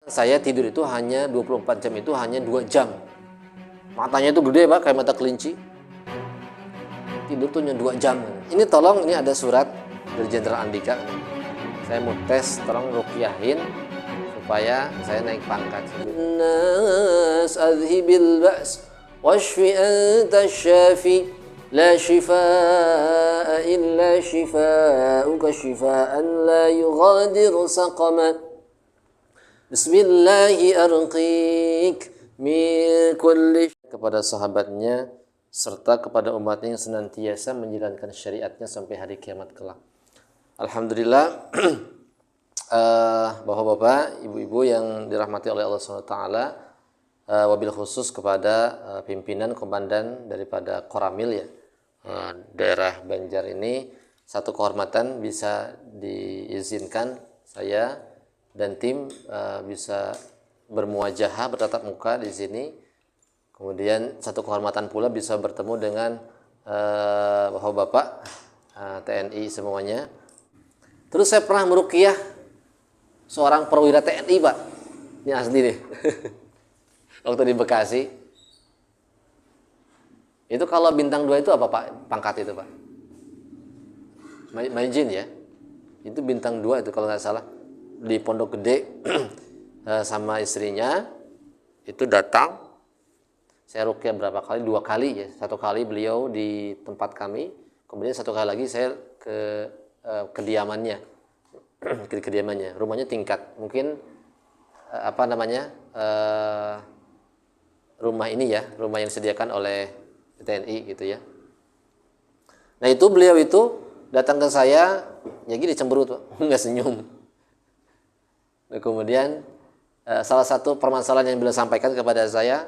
Saya tidur itu hanya 24 jam itu hanya 2 jam. Matanya itu gede Pak, kayak mata kelinci. Tidur tuh hanya 2 jam. Ini tolong, ini ada surat dari Jenderal Andika. Saya mau tes, tolong ruqyahin supaya saya naik pangkat. Nas adhibil ba's washfi anta syafi la shifaa illa shifaa'uka shifaa'an la yughadiru saqama. Bismillahirrahmanirrahim min kulli, kepada sahabatnya serta kepada umatnya yang senantiasa menjalankan syariatnya sampai hari kiamat kelak. Alhamdulillah, bapak-bapak, ibu-ibu yang dirahmati oleh Allah SWT, wabil khusus kepada pimpinan komandan daripada Koramil ya, daerah Banjar ini, satu kehormatan bisa diizinkan saya dan tim bisa bermuajahah, bertatap muka di sini. Kemudian satu kehormatan pula bisa bertemu dengan bapak-bapak TNI semuanya. Terus saya pernah meruqyah seorang perwira TNI Pak, ini asli nih. Waktu di Bekasi. Itu kalau bintang 2 itu apa Pak pangkat itu Pak? Majin ya. Itu bintang 2 itu kalau nggak salah. Di Pondok Gede sama istrinya itu datang. Saya ruqyah berapa kali? 2 kali ya. 1 kali beliau di tempat kami, kemudian 1 kali lagi saya ke kediamannya. Ke kediamannya. Rumahnya tingkat. Mungkin rumah ini ya, rumah yang disediakan oleh TNI gitu ya. Nah, itu beliau itu datang ke saya ya gini, cemberut, nggak senyum. Nah, kemudian salah satu permasalahan yang beliau sampaikan kepada saya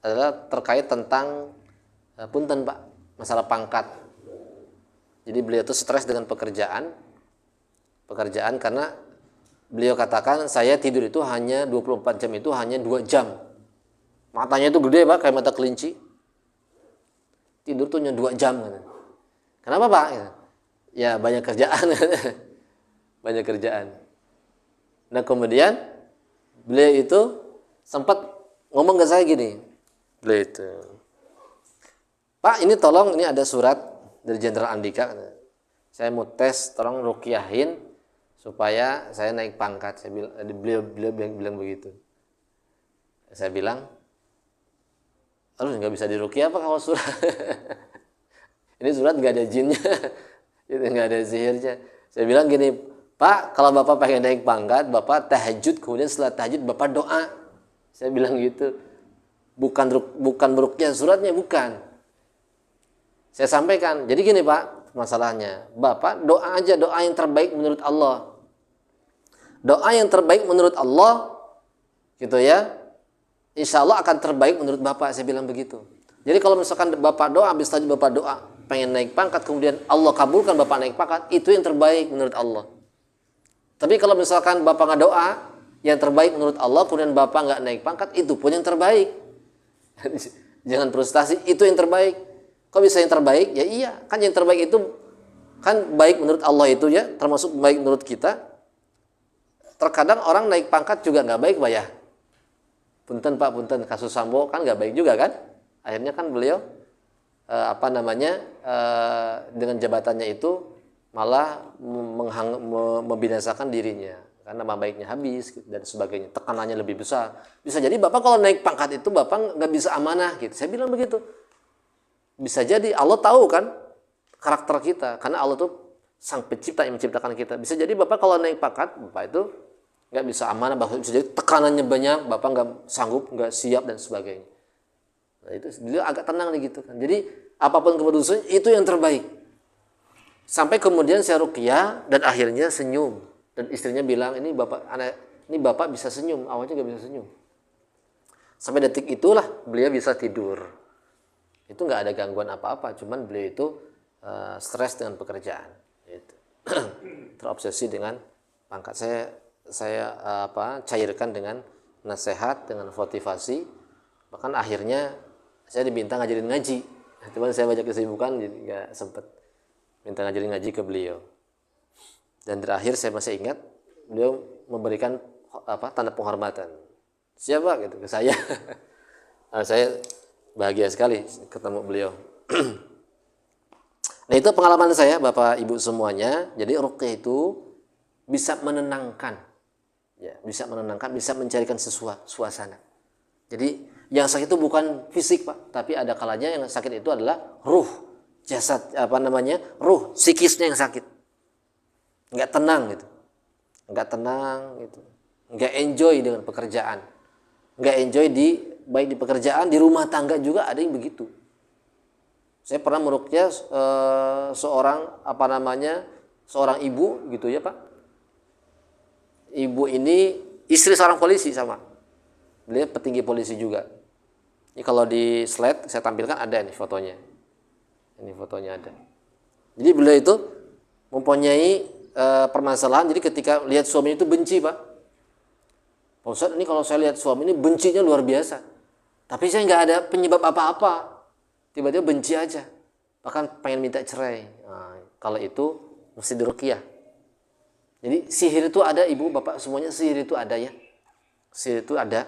adalah terkait tentang punten Pak, masalah pangkat. Jadi beliau itu stres dengan pekerjaan karena beliau katakan saya tidur itu hanya 24 jam itu hanya 2 jam. Matanya itu gede Pak, kayak mata kelinci. Tidur tuh hanya 2 jam. Kenapa Pak? Ya banyak kerjaan. Banyak kerjaan. Nah, kemudian beliau itu sempat ngomong ke saya gini, beliau itu, Pak, ini tolong, ini ada surat dari Jenderal Andika, saya mau tes, tolong ruqyahin supaya saya naik pangkat. Beliau bilang begitu. Saya bilang, aduh, nggak bisa diruqyah Pak kalau surat. Ini surat nggak ada jinnya, itu nggak ada sihirnya. Saya bilang gini, Pak, kalau Bapak pengen naik pangkat, Bapak tahajud, kemudian setelah tahajud Bapak doa. Saya bilang gitu. Bukan meruqyah suratnya, bukan. Saya sampaikan, jadi gini Pak, masalahnya. Bapak doa aja, doa yang terbaik menurut Allah. Doa yang terbaik menurut Allah, gitu ya, insya Allah akan terbaik menurut Bapak. Saya bilang begitu. Jadi kalau misalkan Bapak doa, habis tahajud Bapak doa, pengen naik pangkat, kemudian Allah kabulkan Bapak naik pangkat, itu yang terbaik menurut Allah. Tapi kalau misalkan Bapak nggak doa, yang terbaik menurut Allah, kemudian Bapak nggak naik pangkat, itu pun yang terbaik. Jangan frustasi, itu yang terbaik. Kok bisa yang terbaik? Ya iya, kan yang terbaik itu kan baik menurut Allah itu ya, termasuk baik menurut kita. Terkadang orang naik pangkat juga nggak baik Pak ya. Punten Pak, punten, kasus Sambo kan nggak baik juga kan. Akhirnya kan beliau dengan jabatannya itu malah membinasakan dirinya karena nama baiknya habis dan sebagainya, tekanannya lebih besar. Bisa jadi Bapak kalau naik pangkat itu Bapak nggak bisa amanah gitu. Saya bilang begitu. Bisa jadi Allah tahu kan karakter kita, karena Allah tuh sang pencipta yang menciptakan kita. Bisa jadi Bapak kalau naik pangkat, Bapak itu nggak bisa amanah, bahkan bisa jadi tekanannya banyak, Bapak nggak sanggup, nggak siap dan sebagainya. Nah, itu beliau agak tenang nih gitu kan. Jadi apapun keputusannya itu yang terbaik. Sampai kemudian saya ruqyah dan akhirnya senyum, dan istrinya bilang, ini Bapak bisa senyum, awalnya nggak bisa senyum. Sampai detik itulah beliau bisa tidur. Itu nggak ada gangguan apa-apa, cuman beliau itu stres dengan pekerjaan, gitu. Terobsesi dengan pangkat. Saya cairkan dengan nasihat, dengan motivasi. Bahkan akhirnya saya diminta ngajarin ngaji, cuman saya banyak kesibukan jadi nggak sempet minta ngajarin ngaji ke beliau. Dan terakhir saya masih ingat beliau memberikan tanda penghormatan. Siapa gitu ke saya. Saya bahagia sekali ketemu beliau. Nah, itu pengalaman saya Bapak Ibu semuanya. Jadi ruqyah itu bisa menenangkan. Ya, bisa menenangkan, bisa mencarikan suasana. Jadi yang sakit itu bukan fisik, Pak, tapi ada kalanya yang sakit itu adalah ruh, jasad, ruh, psikisnya yang sakit. Enggak tenang gitu. Enggak tenang gitu. Enggak enjoy dengan pekerjaan. Enggak enjoy baik di pekerjaan, di rumah tangga juga ada yang begitu. Saya pernah meruqyah seorang ibu gitu ya, Pak. Ibu ini istri seorang polisi sama. Beliau petinggi polisi juga. Ini kalau di slide saya tampilkan ada nih fotonya. Ini fotonya ada. Jadi beliau itu mempunyai permasalahan. Jadi ketika lihat suami itu benci, Pak. Pak Ustadz, ini kalau saya lihat suami ini bencinya luar biasa. Tapi saya nggak ada penyebab apa-apa. Tiba-tiba benci aja. Bahkan pengen minta cerai. Nah, kalau itu mesti diruqyah. Jadi sihir itu ada, Ibu, Bapak semuanya, sihir itu ada ya. Sihir itu ada.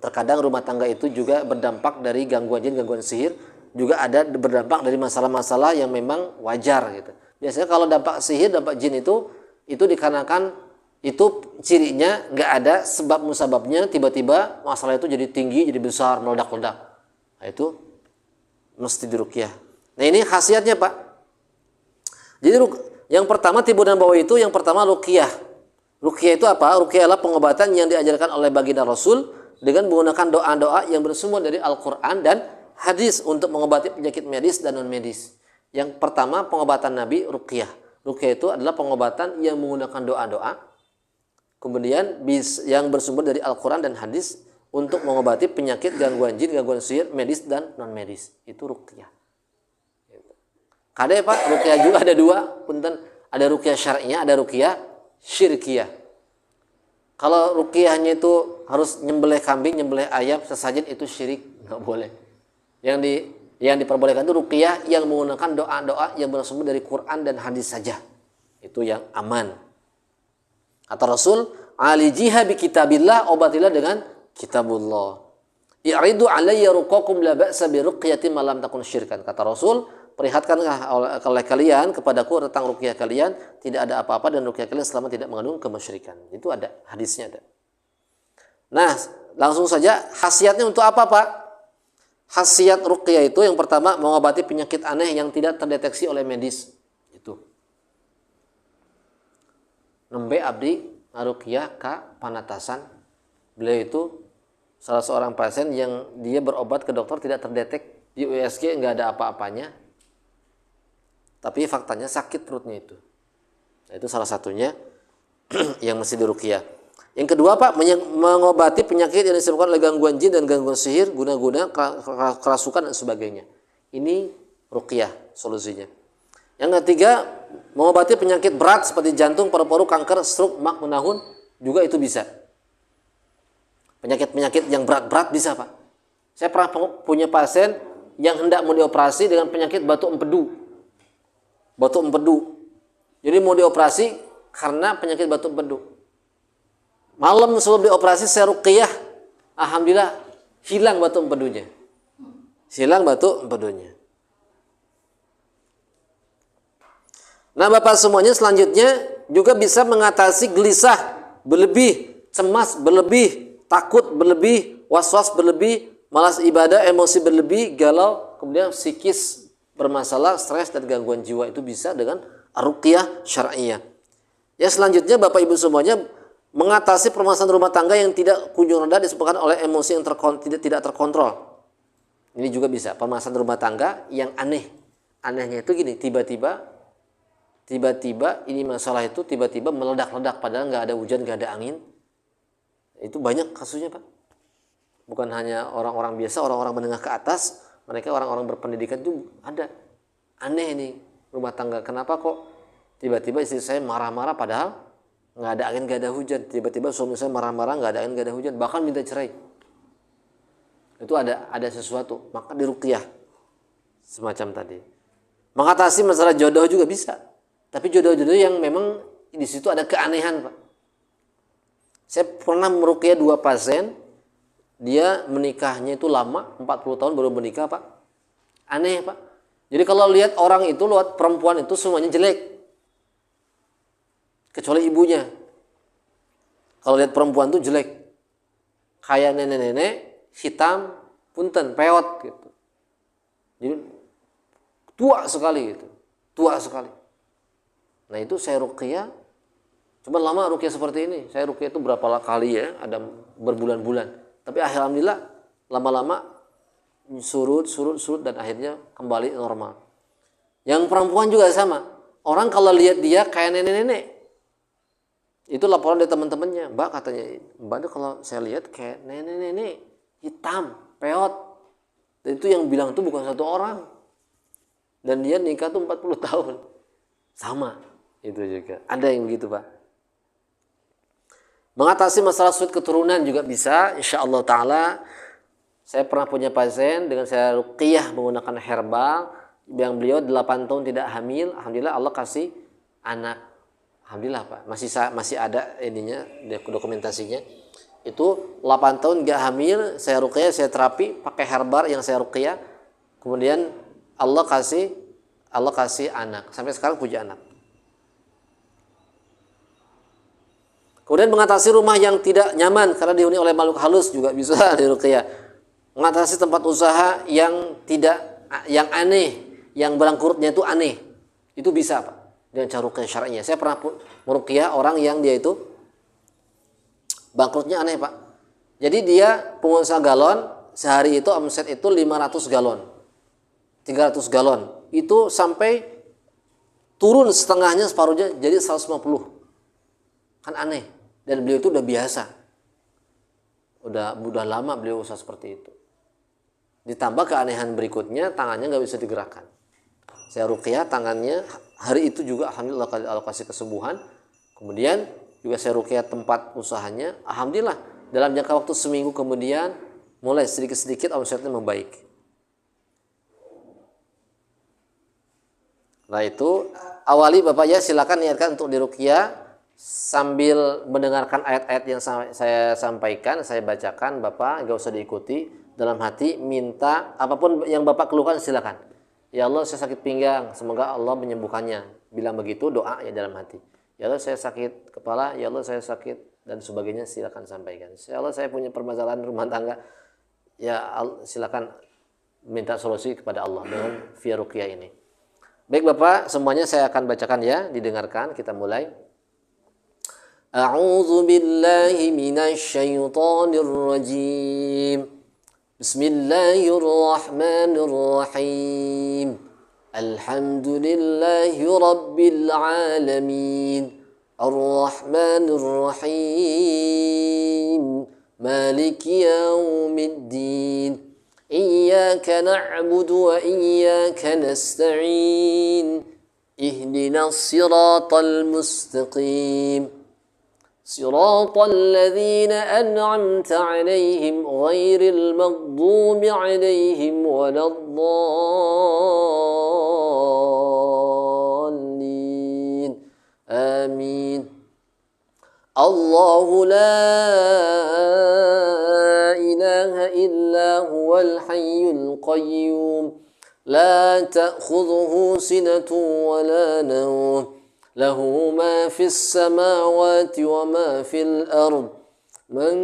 Terkadang rumah tangga itu juga berdampak dari gangguan jin, gangguan sihir. Juga ada berdampak dari masalah-masalah yang memang wajar gitu. Biasanya kalau dampak sihir, dampak jin itu dikarenakan itu cirinya nggak ada sebab musababnya, tiba-tiba masalah itu jadi tinggi, jadi besar, meledak-ledak. Nah, itu mesti diruqyah. Nah, ini khasiatnya, Pak. Jadi yang pertama timbul dan bau itu, yang pertama ruqyah. Ruqyah itu apa? Ruqyah adalah pengobatan yang diajarkan oleh baginda Rasul dengan menggunakan doa-doa yang bersumber dari Al-Qur'an dan hadis untuk mengobati penyakit medis dan non medis. Yang pertama pengobatan Nabi ruqyah. Ruqyah itu adalah pengobatan yang menggunakan doa-doa. Kemudian yang bersumber dari Al-Qur'an dan hadis untuk mengobati penyakit gangguan jin, gangguan sihir, medis dan non medis. Itu ruqyah. Kada, Pak, ruqyah juga ada dua, punten, ada ruqyah syar'iyah, ada ruqyah syirkiyah. Kalau ruqyahnya itu harus nyembelih kambing, nyembelih ayam, sesajen, itu syirik, nggak boleh. Yang diperbolehkan itu ruqyah yang menggunakan doa-doa yang bersumber dari Quran dan hadis saja. Itu yang aman. Kata Rasul, alijiha bi kitabillah, obatilah dengan kitabullah. I'ridu alayya ruqakum la ba'sa bi ruqyatin ma lam takun syirkan. Kata Rasul, perlihatkanlah oleh kalian kepadaku tentang ruqyah kalian, tidak ada apa-apa dan ruqyah kalian selama tidak mengandung kemusyrikan. Itu ada, hadisnya ada. Nah, langsung saja khasiatnya untuk apa, Pak? Khasiat ruqyah itu yang pertama mengobati penyakit aneh yang tidak terdeteksi oleh medis. Itu. Nembe abdi ruqyah ka panatasan. Beliau itu salah seorang pasien yang dia berobat ke dokter tidak terdetek, di USG nggak ada apa-apanya. Tapi faktanya sakit perutnya itu. Nah, itu salah satunya yang mesti diruqyah. Yang kedua, Pak, mengobati penyakit yang disebabkan oleh gangguan jin dan gangguan sihir, guna-guna kerasukan dan sebagainya. Ini ruqyah solusinya. Yang ketiga, mengobati penyakit berat seperti jantung, paru-paru, kanker, stroke, mak, menahun, juga itu bisa. Penyakit-penyakit yang berat-berat bisa, Pak. Saya pernah punya pasien yang hendak mau dioperasi dengan penyakit batu empedu. Batu empedu. Jadi mau dioperasi karena penyakit batu empedu. Malam sebelum dioperasi saya ruqyah, alhamdulillah hilang batu empedunya. Hilang batu empedunya. Nah, Bapak semuanya, selanjutnya juga bisa mengatasi gelisah berlebih, cemas berlebih, takut berlebih, was-was berlebih, malas ibadah, emosi berlebih, galau, kemudian psikis bermasalah, stres dan gangguan jiwa, itu bisa dengan ruqyah syar'iyah. Ya, selanjutnya Bapak Ibu semuanya, mengatasi permasalahan rumah tangga yang tidak kunjung reda disebabkan oleh emosi yang tidak terkontrol. Ini juga bisa, permasalahan rumah tangga yang aneh. Anehnya itu gini, tiba-tiba ini masalah itu tiba-tiba meledak-ledak padahal nggak ada hujan, nggak ada angin. Itu banyak kasusnya, Pak. Bukan hanya orang-orang biasa, orang-orang menengah ke atas, mereka orang-orang berpendidikan itu ada. Aneh nih rumah tangga. Kenapa kok tiba-tiba istri saya marah-marah padahal nggak ada angin, nggak ada hujan. Tiba-tiba suami saya marah-marah, nggak ada angin, nggak ada hujan, bahkan minta cerai. Itu ada sesuatu, maka diruqyah semacam tadi. Mengatasi masalah jodoh juga bisa. Tapi jodoh-jodoh yang memang di situ ada keanehan, Pak. Saya pernah meruqyah 2 pasien, dia menikahnya itu lama, 40 tahun baru menikah, Pak. Aneh, Pak. Jadi kalau lihat orang itu, lihat perempuan itu semuanya jelek. Kecuali ibunya. Kalau lihat perempuan itu jelek. Kayak nenek-nenek, hitam, punten, peot gitu. Jadi tua sekali gitu. Tua sekali. Nah itu saya ruqyah. Cuma lama ruqyah seperti ini. Saya ruqyah itu berapa kali ya, ada berbulan-bulan. Tapi alhamdulillah lama-lama surut dan akhirnya kembali normal. Yang perempuan juga sama. Orang kalau lihat dia kayak nenek-nenek. Itu laporan dari teman-temannya. Mbak katanya, Mbak itu kalau saya lihat kayak nenek-nenek, hitam, peot. Dan itu yang bilang itu bukan satu orang. Dan dia nikah tuh 40 tahun. Sama. Itu juga. Ada yang begitu, Pak. Mengatasi masalah sulit keturunan juga bisa, insyaallah ta'ala. Saya pernah punya pasien dengan saya ruqyah menggunakan herbal, yang beliau 8 tahun tidak hamil, alhamdulillah Allah kasih anak. Alhamdulillah, Pak. Masih ada ininya, dokumentasinya. Itu 8 tahun gak hamil, saya ruqyah, saya terapi pakai herbal yang saya ruqyah. Kemudian Allah kasih anak. Sampai sekarang punya anak. Kemudian mengatasi rumah yang tidak nyaman karena dihuni oleh makhluk halus juga bisa diruqyah. Mengatasi tempat usaha yang aneh, yang bangkrutnya itu aneh. Itu bisa, Pak, dengan cara ruqyah syar'inya. Saya pernah meruqyah orang yang dia itu bangkrutnya aneh, Pak. Jadi dia pengusaha galon, sehari itu omset itu 500 galon. 300 galon. Itu sampai turun setengahnya, separuhnya jadi 150. Kan aneh. Dan beliau itu udah biasa. Udah lama beliau usaha seperti itu. Ditambah keanehan berikutnya, tangannya nggak bisa digerakkan. Saya ruqyah tangannya, hari itu juga alhamdulillah Allah kasih kesembuhan. Kemudian juga saya ruqyah tempat usahanya, alhamdulillah dalam jangka waktu seminggu kemudian mulai sedikit-sedikit omsetnya membaik. Nah itu awali Bapak ya, silakan niatkan untuk diruqyah sambil mendengarkan ayat-ayat yang saya sampaikan, saya bacakan. Bapak nggak usah diikuti, dalam hati minta apapun yang Bapak keluhkan silakan. Ya Allah saya sakit pinggang, semoga Allah menyembuhkannya. Bilang begitu, doa ya dalam hati. Ya Allah saya sakit kepala, ya Allah saya sakit dan sebagainya, silakan sampaikan. Ya Allah saya punya permasalahan rumah tangga, ya Allah, silakan minta solusi kepada Allah dengan via ruqyah ini. Baik Bapak, semuanya saya akan bacakan ya, didengarkan. Kita mulai. A'udzu billahi minasy syaithanir rajim. Bismillahirrahmanirrahim. Alhamdulillahi rabbil alamin. Ar-Rahmanir Rahim. Maliki yaumiddin. Iyyaka na'budu wa iyyaka nasta'in. Ihdinas siratal mustaqim. صراط الذين أنعمت عليهم غير المغضوب عليهم ولا الضالين آمين الله لا إله إلا هو الحي القيوم لا تأخذه سنة ولا نوم له ما في السماوات وما في الأرض من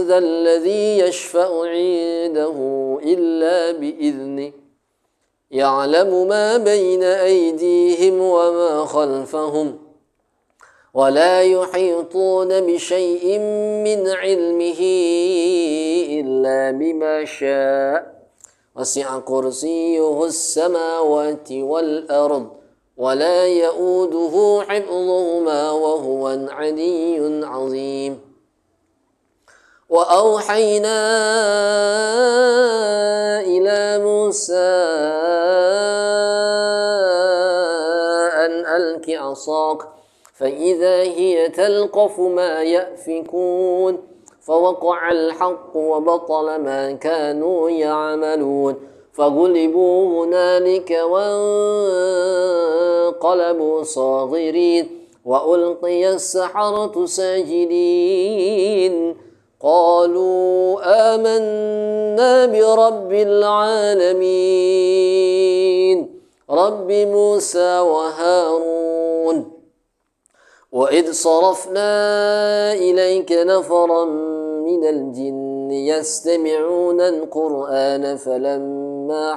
ذا الذي يشفع عنده إلا بإذنه يعلم ما بين أيديهم وما خلفهم ولا يحيطون بشيء من علمه إلا بما شاء وسع كرسيه السماوات والأرض ولا يؤوده حفظهما وهو العلي العظيم وأوحينا إلى موسى أن ألق عصاك فإذا هي تلقف ما يأفكون فوقع الحق وبطل ما كانوا يعملون فغلبوا هنالك وانقلبوا صاغرين وألقي السحرة ساجدين قالوا آمنا برب العالمين رب موسى وهارون وإذ صرفنا إليك نفرا من الجن يستمعون القرآن فلما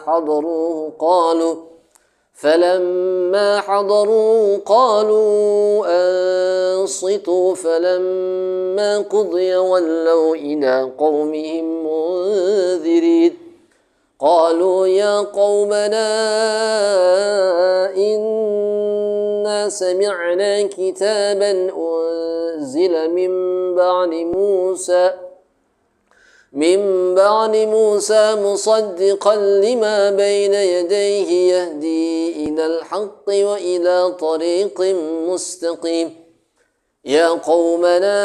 حضروه قالوا أنصتوا فلما قضي ولوا إلى قومهم منذرين قالوا يا قومنا إنا سمعنا كتابا أنزل من بعد موسى مصدقا لما بين يديه يهدي إلى الحق وإلى طريق مستقيم يا قومنا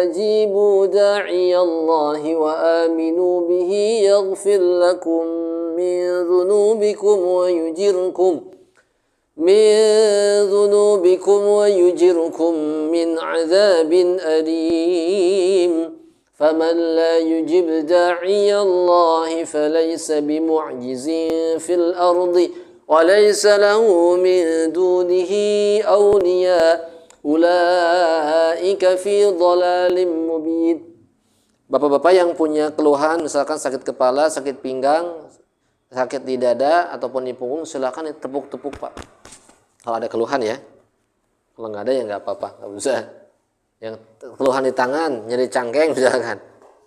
أجيبوا داعي الله وآمنوا به يغفر لكم من ذنوبكم من عذاب أليم فمن لا يجب داعي الله فليس بمعجز في الأرض وليس له من دونه أولياء أولئك في ضلال مبين. Bapak-bapak yang punya keluhan misalkan sakit kepala, sakit pinggang, sakit di dada ataupun di punggung, silakan tepuk-tepuk Pak. Kalau ada keluhan ya. Kalau nggak ada ya nggak apa-apa, nggak usah. Yang keluhan di tangan, nyeri cangkeng misalkan,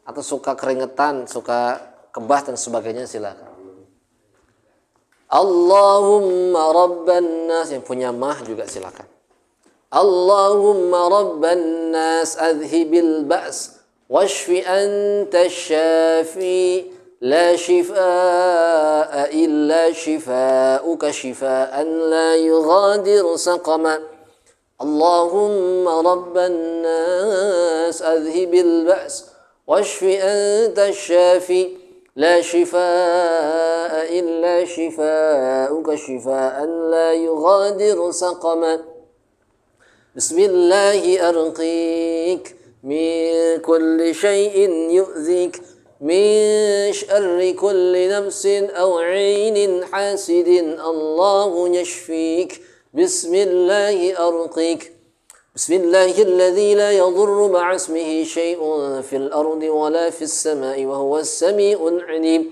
atau suka keringetan, suka kebas dan sebagainya silakan. Allahumma rabban nas, yang punya mah juga silakan. Allahumma rabban nas adhibil ba's washfi anta syafi la shifaa illa shifaa'uka shifaa'an la yughadiru saqama. Allahumma rabban nas adhibil ba's washfi anta syafi لا شفاء إلا شفاؤك شفاء لا يغادر سقما بسم الله أرقيك من كل شيء يؤذيك من شر كل نفس أو عين حاسد الله يشفيك بسم الله أرقيك بسم الله الذي لا يضر مع اسمه شيء في الأرض ولا في السماء وهو السميع العليم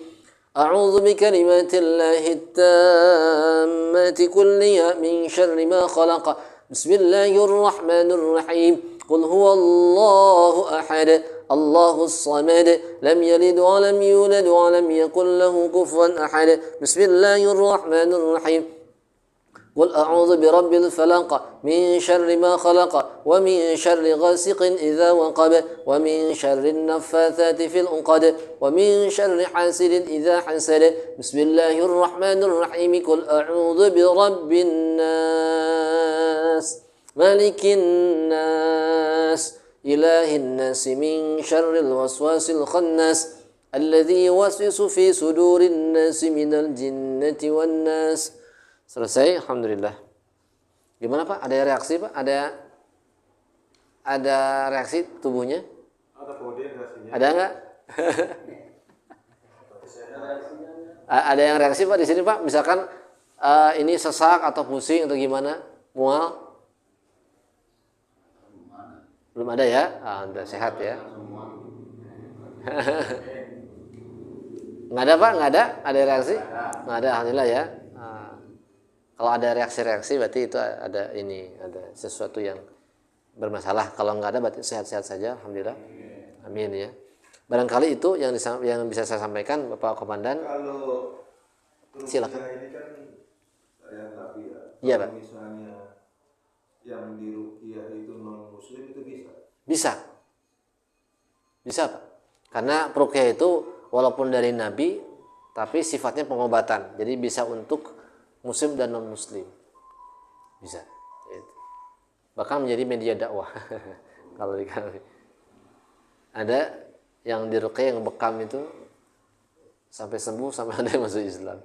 أعوذ بكلمات الله التامات كلها من شر ما خلق بسم الله الرحمن الرحيم قل هو الله أحد الله الصمد لم يلد ولم يولد ولم يكن له كفوا أحد بسم الله الرحمن الرحيم قل أعوذ برب الفلق من شر ما خلق ومن شر غاسق إذا وقب ومن شر النفاثات في العقد ومن شر حاسد إذا حسد بسم الله الرحمن الرحيم قل أعوذ برب الناس ملك الناس إله الناس من شر الوسواس الخناس الذي يوسوس في صدور الناس من الجنة والناس. Selesai, alhamdulillah. Gimana Pak? Ada reaksi Pak? Ada reaksi tubuhnya? Ada nggak? Ada yang reaksi Pak di sini Pak? Misalkan ini sesak atau pusing atau gimana? Mual? Belum ada ya? Udah sehat ya? Nggak ada Pak? Nggak ada? Ada reaksi? Nggak ada, alhamdulillah ya. Kalau ada reaksi-reaksi berarti itu ada sesuatu yang bermasalah. Kalau nggak ada berarti sehat-sehat saja, alhamdulillah. Amin ya. Barangkali itu yang bisa saya sampaikan Bapak Komandan. Kalau silakan. Ini kan yang Nabi ya. Iya Pak. Misalnya yang diruqyah itu non muslim itu bisa. Bisa Pak. Karena ruqyah itu walaupun dari Nabi tapi sifatnya pengobatan. Jadi bisa untuk muslim dan non muslim bisa, bahkan menjadi media dakwah. Kalau di kami ada yang diruqyah yang bekam itu sampai sembuh, sampai ada yang masuk Islam.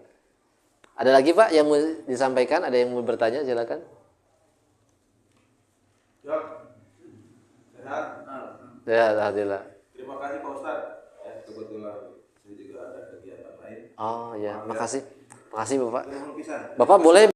Ada lagi Pak yang mau disampaikan? Ada yang mau bertanya? Silakan. Sehat? Ya, alhamdulillah. Terima kasih Pak Ustadz. Kebetulan saya juga ada kegiatan lain. Oh ya, Maaf ya. makasih. Makasih Bapak. Terima kasih. Bapak boleh